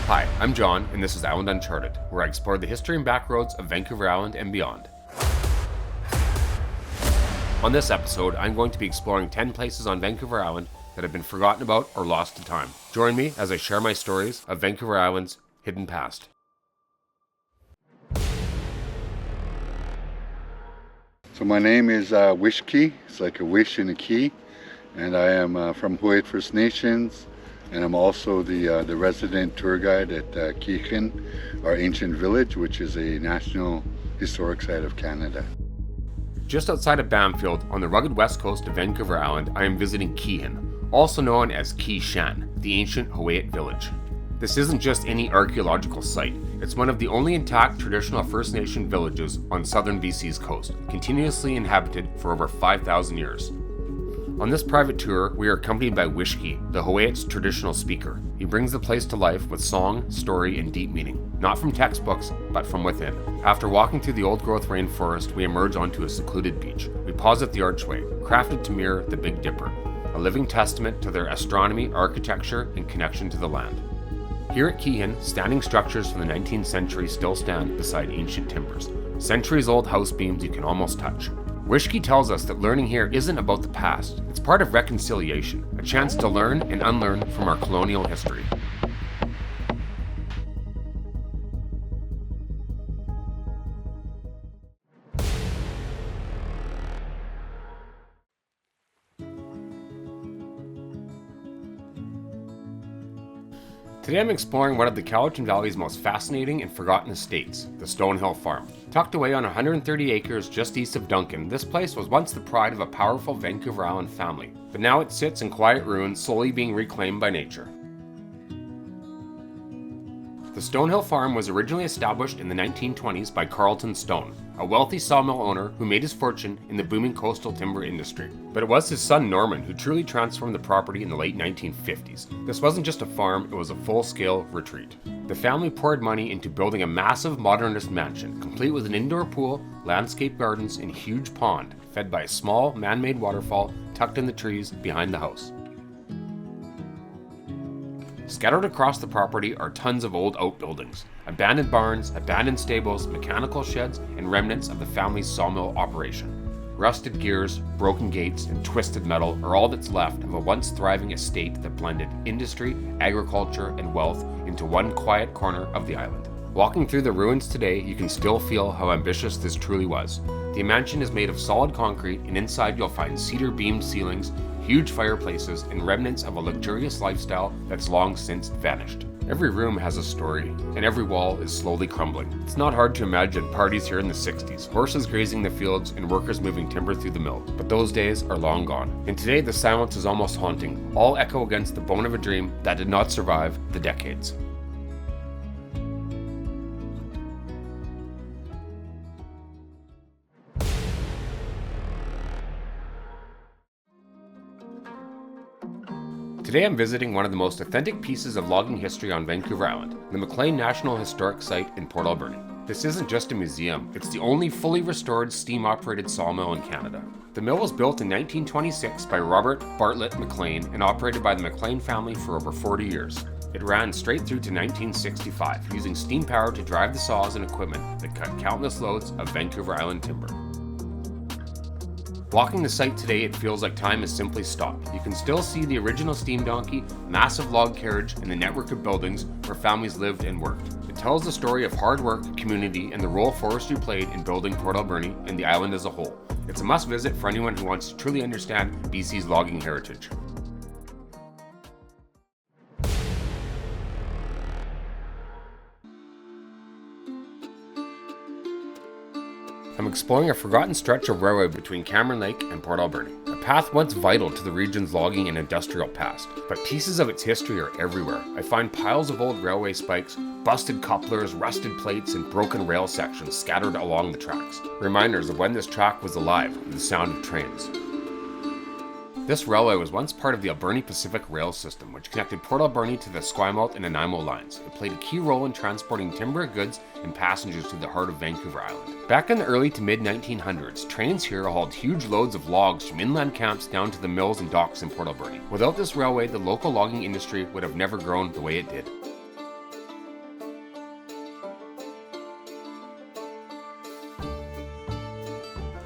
Hi, I'm John, and this is Island Uncharted, where I explore the history and backroads of Vancouver Island and beyond. On this episode, I'm going to be exploring 10 places on Vancouver Island that have been forgotten about or lost to time. Join me as I share my stories of Vancouver Island's hidden past. So my name is Wishkey. It's like a wish and a key, and I am from Hooyet First Nations, and I'm also the resident tour guide at Kiixin, our ancient village, which is a National Historic Site of Canada. Just outside of Bamfield, on the rugged west coast of Vancouver Island, I am visiting Kiixin, also known as Kiixin, the ancient Hooyet village. This isn't just any archaeological site, it's one of the only intact traditional First Nation villages on southern BC's coast, continuously inhabited for over 5,000 years. On this private tour, we are accompanied by Wishkey, the Hooyet's traditional speaker. He brings the place to life with song, story, and deep meaning, not from textbooks, but from within. After walking through the old-growth rainforest, we emerge onto a secluded beach. We pause at the archway, crafted to mirror the Big Dipper, a living testament to their astronomy, architecture, and connection to the land. Here at Kiixin, standing structures from the 19th century still stand beside ancient timbers, centuries-old house beams you can almost touch. Wishkey tells us that learning here isn't about the past, it's part of reconciliation, a chance to learn and unlearn from our colonial history. Today I'm exploring one of the Cowichan Valley's most fascinating and forgotten estates, the Stonehill Farm. Tucked away on 130 acres just east of Duncan, this place was once the pride of a powerful Vancouver Island family, but now it sits in quiet ruins, slowly being reclaimed by nature. The Stonehill Farm was originally established in the 1920s by Carlton Stone, a wealthy sawmill owner who made his fortune in the booming coastal timber industry. But it was his son Norman who truly transformed the property in the late 1950s. This wasn't just a farm, it was a full-scale retreat. The family poured money into building a massive modernist mansion, complete with an indoor pool, landscape gardens, and huge pond, fed by a small, man-made waterfall tucked in the trees behind the house. Scattered across the property are tons of old outbuildings, abandoned barns, abandoned stables, mechanical sheds, and remnants of the family's sawmill operation. Rusted gears, broken gates, and twisted metal are all that's left of a once thriving estate that blended industry, agriculture, and wealth into one quiet corner of the island. Walking through the ruins today, you can still feel how ambitious this truly was. The mansion is made of solid concrete, and inside you'll find cedar-beamed ceilings, huge fireplaces, and remnants of a luxurious lifestyle that's long since vanished. Every room has a story, and every wall is slowly crumbling. It's not hard to imagine parties here in the 60s, horses grazing the fields, and workers moving timber through the mill. But those days are long gone. And today the silence is almost haunting, all echo against the bone of a dream that did not survive the decades. Today I'm visiting one of the most authentic pieces of logging history on Vancouver Island, the McLean National Historic Site in Port Alberni. This isn't just a museum, it's the only fully restored steam-operated sawmill in Canada. The mill was built in 1926 by Robert Bartlett McLean and operated by the McLean family for over 40 years. It ran straight through to 1965, using steam power to drive the saws and equipment that cut countless loads of Vancouver Island timber. Walking the site today, it feels like time has simply stopped. You can still see the original steam donkey, massive log carriage, and the network of buildings where families lived and worked. It tells the story of hard work, community, and the role forestry played in building Port Alberni and the island as a whole. It's a must visit for anyone who wants to truly understand BC's logging heritage. I'm exploring a forgotten stretch of railway between Cameron Lake and Port Alberni, a path once vital to the region's logging and industrial past. But pieces of its history are everywhere. I find piles of old railway spikes, busted couplers, rusted plates, and broken rail sections scattered along the tracks. Reminders of when this track was alive with the sound of trains. This railway was once part of the Alberni Pacific Rail System, which connected Port Alberni to the Esquimalt and Nanaimo lines. It played a key role in transporting timber, goods, and passengers to the heart of Vancouver Island. Back in the early to mid-1900s, trains here hauled huge loads of logs from inland camps down to the mills and docks in Port Alberni. Without this railway, the local logging industry would have never grown the way it did.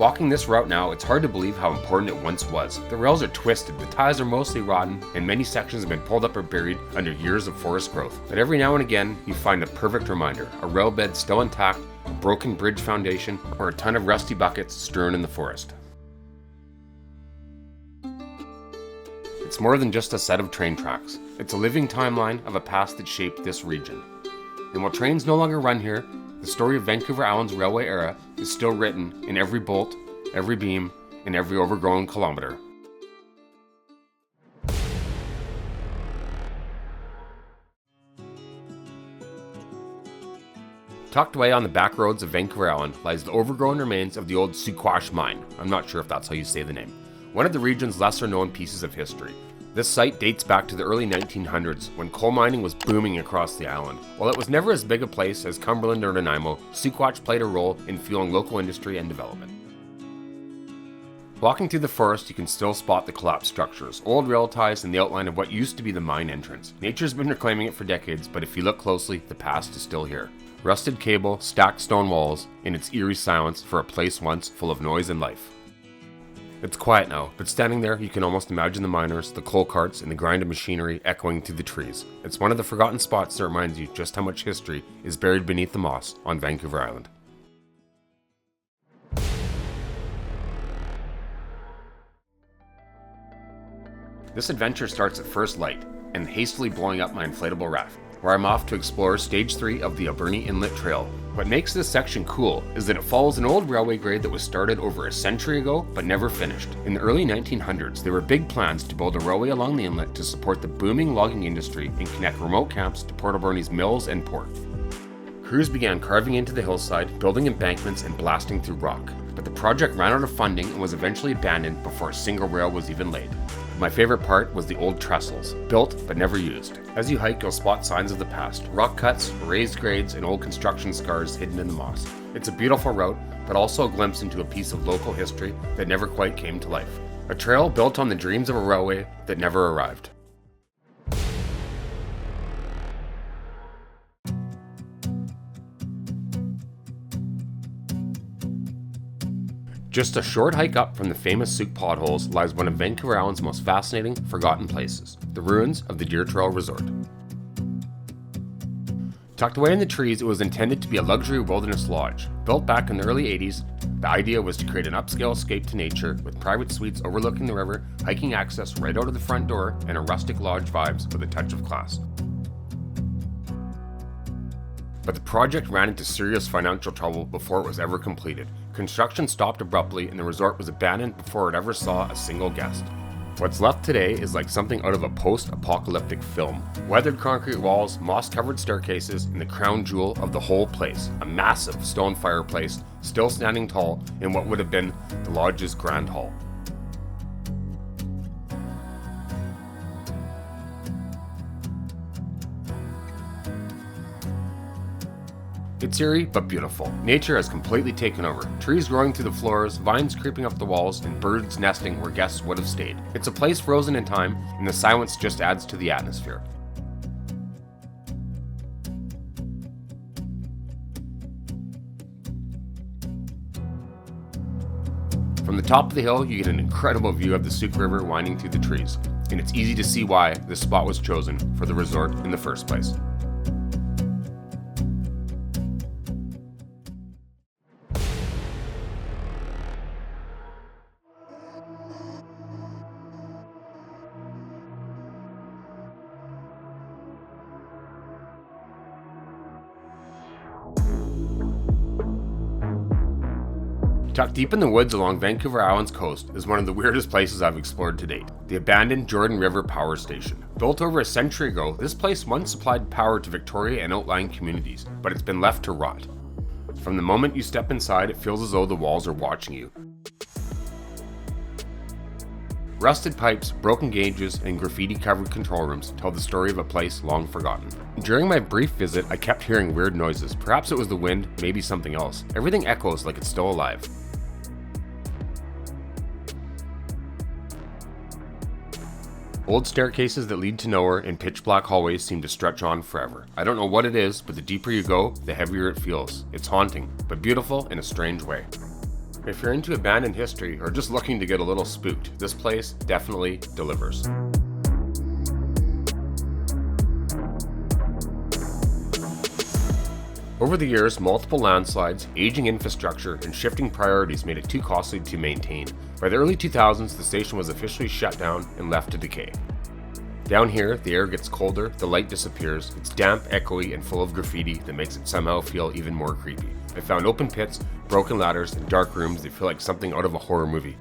Walking this route now, it's hard to believe how important it once was. The rails are twisted, the ties are mostly rotten, and many sections have been pulled up or buried under years of forest growth. But every now and again, you find a perfect reminder, a rail bed still intact, a broken bridge foundation, or a ton of rusty buckets strewn in the forest. It's more than just a set of train tracks. It's a living timeline of a past that shaped this region. And while trains no longer run here, the story of Vancouver Island's railway era is still written in every bolt, every beam, and every overgrown kilometer. Tucked away on the back roads of Vancouver Island lies the overgrown remains of the old Suquash Mine. I'm not sure if that's how you say the name. One of the region's lesser known pieces of history. This site dates back to the early 1900s when coal mining was booming across the island. While it was never as big a place as Cumberland or Nanaimo, Suquash played a role in fueling local industry and development. Walking through the forest, you can still spot the collapsed structures, old rail ties, and the outline of what used to be the mine entrance. Nature's been reclaiming it for decades, but if you look closely, the past is still here. Rusted cable, stacked stone walls, and its eerie silence for a place once full of noise and life. It's quiet now, but standing there, you can almost imagine the miners, the coal carts, and the grind of machinery echoing through the trees. It's one of the forgotten spots that reminds you just how much history is buried beneath the moss on Vancouver Island. This adventure starts at first light, and hastily blowing up my inflatable raft, where I'm off to explore Stage 3 of the Alberni Inlet Trail. What makes this section cool is that it follows an old railway grade that was started over a century ago but never finished. In the early 1900s, there were big plans to build a railway along the inlet to support the booming logging industry and connect remote camps to Port Alberni's mills and port. Crews began carving into the hillside, building embankments and blasting through rock. But the project ran out of funding and was eventually abandoned before a single rail was even laid. My favorite part was the old trestles, built but never used. As you hike, you'll spot signs of the past, rock cuts, raised grades, and old construction scars hidden in the moss. It's a beautiful route, but also a glimpse into a piece of local history that never quite came to life. A trail built on the dreams of a railway that never arrived. Just a short hike up from the famous Suq potholes lies one of Vancouver Island's most fascinating, forgotten places, the ruins of the Deertrail Resort. Tucked away in the trees, it was intended to be a luxury wilderness lodge. Built back in the early 80s, the idea was to create an upscale escape to nature with private suites overlooking the river, hiking access right out of the front door, and a rustic lodge vibes with a touch of class. But the project ran into serious financial trouble before it was ever completed. Construction stopped abruptly and the resort was abandoned before it ever saw a single guest. What's left today is like something out of a post-apocalyptic film. Weathered concrete walls, moss-covered staircases, and the crown jewel of the whole place, a massive stone fireplace still standing tall in what would have been the lodge's grand hall. It's eerie, but beautiful. Nature has completely taken over. Trees growing through the floors, vines creeping up the walls, and birds nesting where guests would have stayed. It's a place frozen in time, and the silence just adds to the atmosphere. From the top of the hill, you get an incredible view of the Suq River winding through the trees, and it's easy to see why this spot was chosen for the resort in the first place. Tucked deep in the woods along Vancouver Island's coast is one of the weirdest places I've explored to date, the abandoned Jordan River Power Station. Built over a century ago, this place once supplied power to Victoria and outlying communities, but it's been left to rot. From the moment you step inside, it feels as though the walls are watching you. Rusted pipes, broken gauges, and graffiti-covered control rooms tell the story of a place long forgotten. During my brief visit, I kept hearing weird noises. Perhaps it was the wind, maybe something else. Everything echoes like it's still alive. Old staircases that lead to nowhere and pitch-black hallways seem to stretch on forever. I don't know what it is, but the deeper you go, the heavier it feels. It's haunting, but beautiful in a strange way. If you're into abandoned history or just looking to get a little spooked, this place definitely delivers. Over the years, multiple landslides, aging infrastructure, and shifting priorities made it too costly to maintain. By the early 2000s, the station was officially shut down and left to decay. Down here, the air gets colder, the light disappears, it's damp, echoey, and full of graffiti that makes it somehow feel even more creepy. I found open pits, broken ladders, and dark rooms that feel like something out of a horror movie.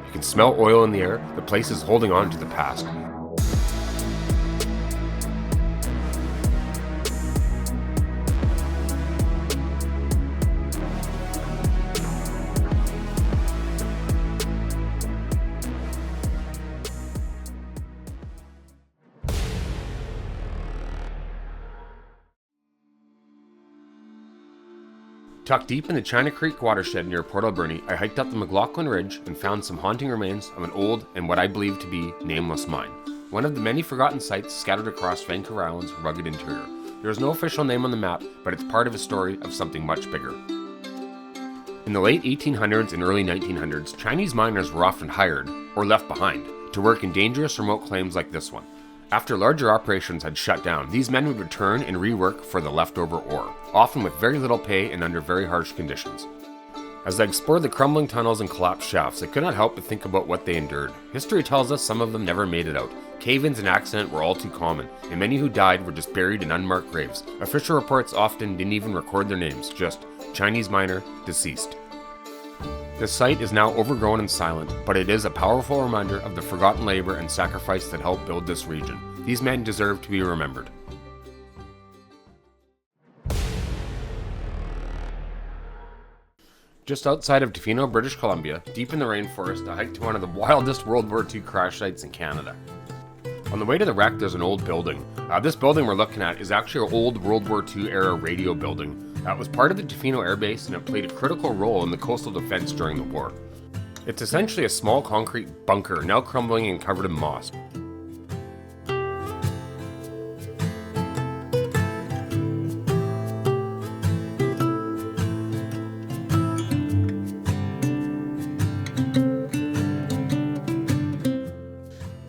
You can smell oil in the air. The place is holding on to the past. Tucked deep in the China Creek watershed near Port Alberni, I hiked up the McLaughlin Ridge and found some haunting remains of an old and what I believe to be nameless mine. One of the many forgotten sites scattered across Vancouver Island's rugged interior. There is no official name on the map, but it's part of a story of something much bigger. In the late 1800s and early 1900s, Chinese miners were often hired, or left behind, to work in dangerous remote claims like this one. After larger operations had shut down, these men would return and rework for the leftover ore, often with very little pay and under very harsh conditions. As I explored the crumbling tunnels and collapsed shafts, I could not help but think about what they endured. History tells us some of them never made it out. Cave-ins and accident were all too common, and many who died were just buried in unmarked graves. Official reports often didn't even record their names, just Chinese miner, deceased. This site is now overgrown and silent, but it is a powerful reminder of the forgotten labor and sacrifice that helped build this region. These men deserve to be remembered. Just outside of Tofino, British Columbia, deep in the rainforest, I hiked to one of the wildest World War II crash sites in Canada. On the way to the wreck, there's an old building. This building we're looking at is actually an old World War II era radio building. It was part of the Tofino Air Base, and it played a critical role in the coastal defense during the war. It's essentially a small concrete bunker, now crumbling and covered in moss.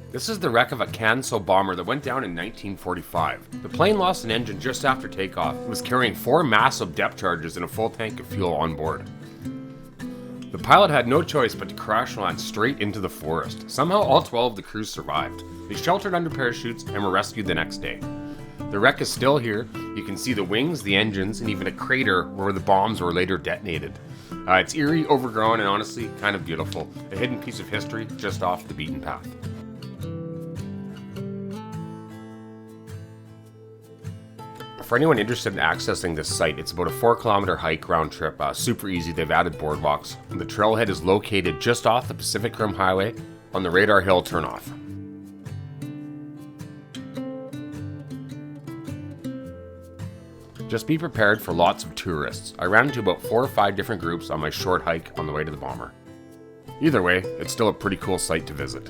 This is the wreck of a Canso Bomber that went down in 1945. The plane lost an engine just after takeoff and was carrying 4 massive depth charges and a full tank of fuel on board. The pilot had no choice but to crash land straight into the forest. Somehow all 12 of the crew survived. They sheltered under parachutes and were rescued the next day. The wreck is still here. You can see the wings, the engines, and even a crater where the bombs were later detonated. It's eerie, overgrown, and honestly kind of beautiful. A hidden piece of history just off the beaten path. For anyone interested in accessing this site, it's about a 4-kilometer hike round trip, super easy. They've added boardwalks. And the trailhead is located just off the Pacific Rim Highway on the Radar Hill turnoff. Just be prepared for lots of tourists. I ran into about 4 or 5 different groups on my short hike on the way to the Bomber. Either way, it's still a pretty cool site to visit.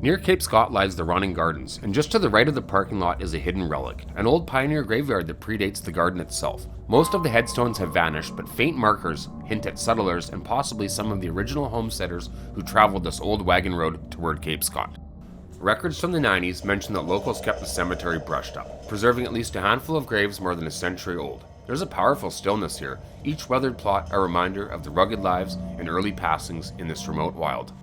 Near Cape Scott lies the Running Gardens, and just to the right of the parking lot is a hidden relic, an old pioneer graveyard that predates the garden itself. Most of the headstones have vanished, but faint markers hint at settlers and possibly some of the original homesteaders who traveled this old wagon road toward Cape Scott. Records from the 90s mention that locals kept the cemetery brushed up, preserving at least a handful of graves more than a century old. There's a powerful stillness here, each weathered plot a reminder of the rugged lives and early passings in this remote wild.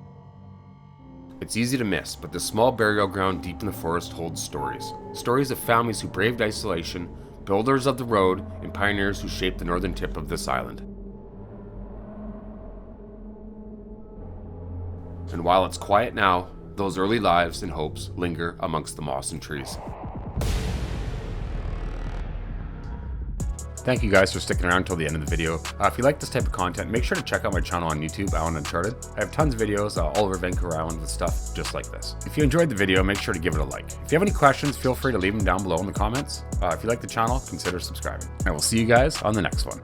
It's easy to miss, but this small burial ground deep in the forest holds stories. Stories of families who braved isolation, builders of the road, and pioneers who shaped the northern tip of this island. And while it's quiet now, those early lives and hopes linger amongst the moss and trees. Thank you guys for sticking around until the end of the video. If you like this type of content, make sure to check out my channel on YouTube, Island Uncharted. I have tons of videos all over Vancouver Island with stuff just like this. If you enjoyed the video, make sure to give it a like. If you have any questions, feel free to leave them down below in the comments. If you like the channel, consider subscribing. And we'll see you guys on the next one.